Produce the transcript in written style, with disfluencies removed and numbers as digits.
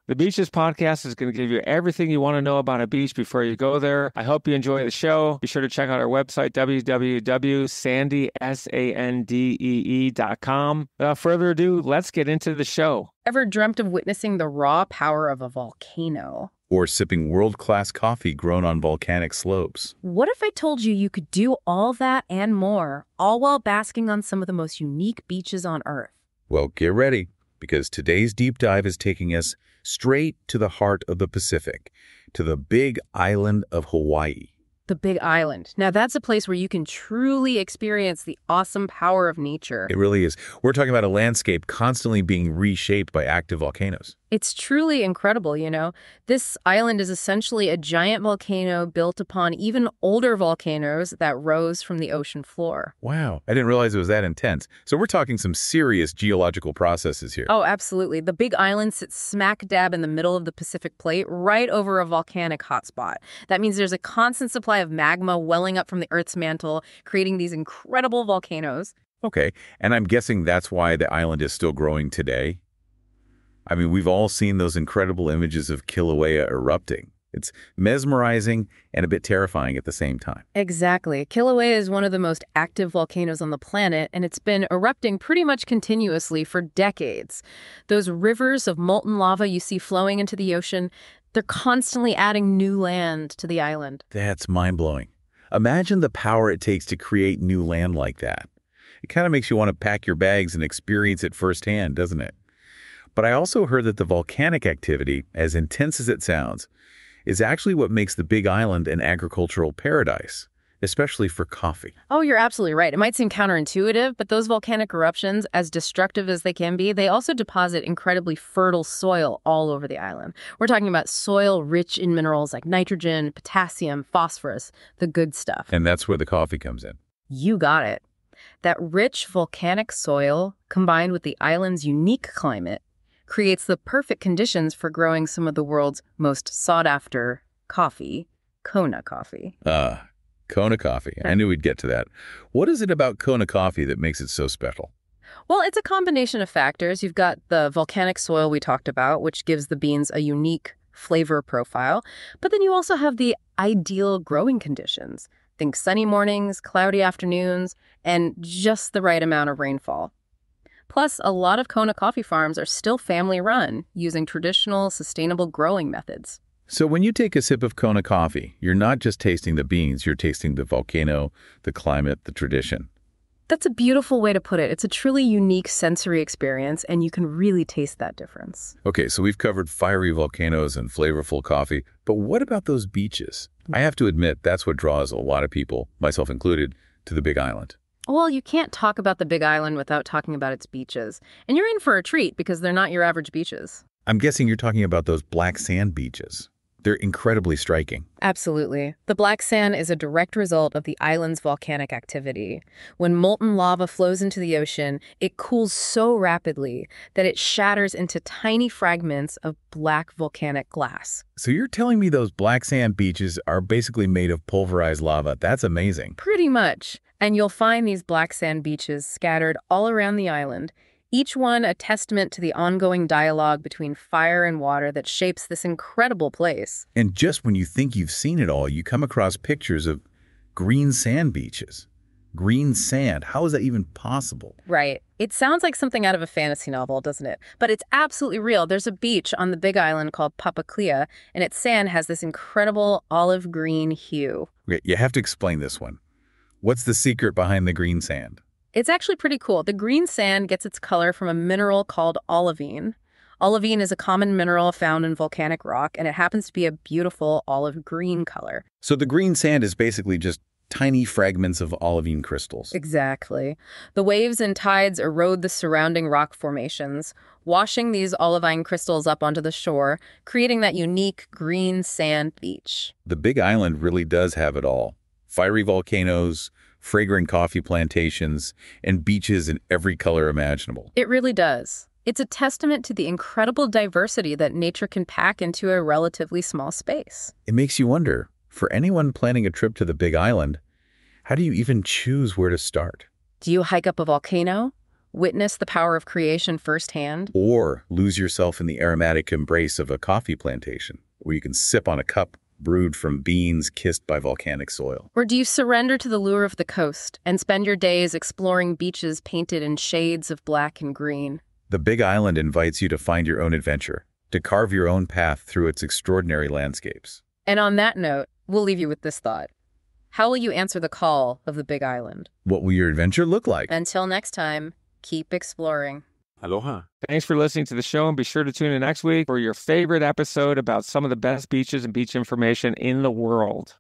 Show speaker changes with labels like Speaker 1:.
Speaker 1: The Beaches podcast is going to give you everything you want to know about a beach before you go there. I hope you enjoy the show. Be sure to check out our website, www.sandee.com. Without further ado, let's get into the show.
Speaker 2: Ever dreamt of witnessing the raw power of a volcano?
Speaker 3: Or sipping world-class coffee grown on volcanic slopes?
Speaker 2: What if I told you you could do all that and more, all while basking on some of the most unique beaches on Earth?
Speaker 3: Well, get ready, because today's deep dive is taking us straight to the heart of the Pacific, to the Big Island of Hawaii.
Speaker 2: The Big Island. Now, that's a place where you can truly experience the awesome power of nature.
Speaker 3: It really is. We're talking about a landscape constantly being reshaped by active volcanoes.
Speaker 2: It's truly incredible, you know. This island is essentially a giant volcano built upon even older volcanoes that rose from the ocean floor.
Speaker 3: Wow, I didn't realize it was that intense. So we're talking some serious geological processes here.
Speaker 2: Oh, absolutely. The Big Island sits smack dab in the middle of the Pacific Plate, right over a volcanic hotspot. That means there's a constant supply of magma welling up from the Earth's mantle, creating these incredible volcanoes.
Speaker 3: Okay, and I'm guessing that's why the island is still growing today? I mean, we've all seen those incredible images of Kilauea erupting. It's mesmerizing and a bit terrifying at the same time.
Speaker 2: Exactly. Kilauea is one of the most active volcanoes on the planet, and it's been erupting pretty much continuously for decades. Those rivers of molten lava you see flowing into the ocean, they're constantly adding new land to the island.
Speaker 3: That's mind-blowing. Imagine the power it takes to create new land like that. It kind of makes you want to pack your bags and experience it firsthand, doesn't it? But I also heard that the volcanic activity, as intense as it sounds, is actually what makes the Big Island an agricultural paradise, especially for coffee.
Speaker 2: Oh, you're absolutely right. It might seem counterintuitive, but those volcanic eruptions, as destructive as they can be, they also deposit incredibly fertile soil all over the island. We're talking about soil rich in minerals like nitrogen, potassium, phosphorus, the good stuff.
Speaker 3: And that's where the coffee comes in.
Speaker 2: You got it. That rich volcanic soil, combined with the island's unique climate, creates the perfect conditions for growing some of the world's most sought-after coffee, Kona coffee.
Speaker 3: Kona coffee. I knew we'd get to that. What is it about Kona coffee that makes it so special?
Speaker 2: Well, it's a combination of factors. You've got the volcanic soil we talked about, which gives the beans a unique flavor profile. But then you also have the ideal growing conditions. Think sunny mornings, cloudy afternoons, and just the right amount of rainfall. Plus, a lot of Kona coffee farms are still family-run, using traditional, sustainable growing methods.
Speaker 3: So when you take a sip of Kona coffee, you're not just tasting the beans, you're tasting the volcano, the climate, the tradition.
Speaker 2: That's a beautiful way to put it. It's a truly unique sensory experience, and you can really taste that difference.
Speaker 3: Okay, so we've covered fiery volcanoes and flavorful coffee, but what about those beaches? I have to admit, that's what draws a lot of people, myself included, to the Big Island.
Speaker 2: Well, you can't talk about the Big Island without talking about its beaches. And you're in for a treat because they're not your average beaches.
Speaker 3: I'm guessing you're talking about those black sand beaches. They're incredibly striking.
Speaker 2: Absolutely. The black sand is a direct result of the island's volcanic activity. When molten lava flows into the ocean, it cools so rapidly that it shatters into tiny fragments of black volcanic glass.
Speaker 3: So you're telling me those black sand beaches are basically made of pulverized lava? That's amazing.
Speaker 2: Pretty much. And you'll find these black sand beaches scattered all around the island, each one a testament to the ongoing dialogue between fire and water that shapes this incredible place.
Speaker 3: And just when you think you've seen it all, you come across pictures of green sand beaches. Green sand, how is that even possible?
Speaker 2: Right. It sounds like something out of a fantasy novel, doesn't it? But it's absolutely real. There's a beach on the Big Island called Papaklia, and its sand has this incredible olive green hue.
Speaker 3: Okay, you have to explain this one. What's the secret behind the green sand?
Speaker 2: It's actually pretty cool. The green sand gets its color from a mineral called olivine. Olivine is a common mineral found in volcanic rock, and it happens to be a beautiful olive green color.
Speaker 3: So the green sand is basically just tiny fragments of olivine crystals.
Speaker 2: Exactly. The waves and tides erode the surrounding rock formations, washing these olivine crystals up onto the shore, creating that unique green sand beach.
Speaker 3: The Big Island really does have it all. Fiery volcanoes, fragrant coffee plantations, and beaches in every color imaginable.
Speaker 2: It really does. It's a testament to the incredible diversity that nature can pack into a relatively small space.
Speaker 3: It makes you wonder, for anyone planning a trip to the Big Island, how do you even choose where to start?
Speaker 2: Do you hike up a volcano? witness the power of creation firsthand?
Speaker 3: Or lose yourself in the aromatic embrace of a coffee plantation, where you can sip on a cup brewed from beans kissed by volcanic soil.
Speaker 2: Or do you surrender to the lure of the coast and spend your days exploring beaches painted in shades of black and green?
Speaker 3: The Big Island invites you to find your own adventure, to carve your own path through its extraordinary landscapes.
Speaker 2: And on that note, we'll leave you with this thought. How will you answer the call of the Big Island?
Speaker 3: What will your adventure look like?
Speaker 2: Until next time, keep exploring.
Speaker 3: Aloha.
Speaker 1: Thanks for listening to the show, and be sure to tune in next week for your favorite episode about some of the best beaches and beach information in the world.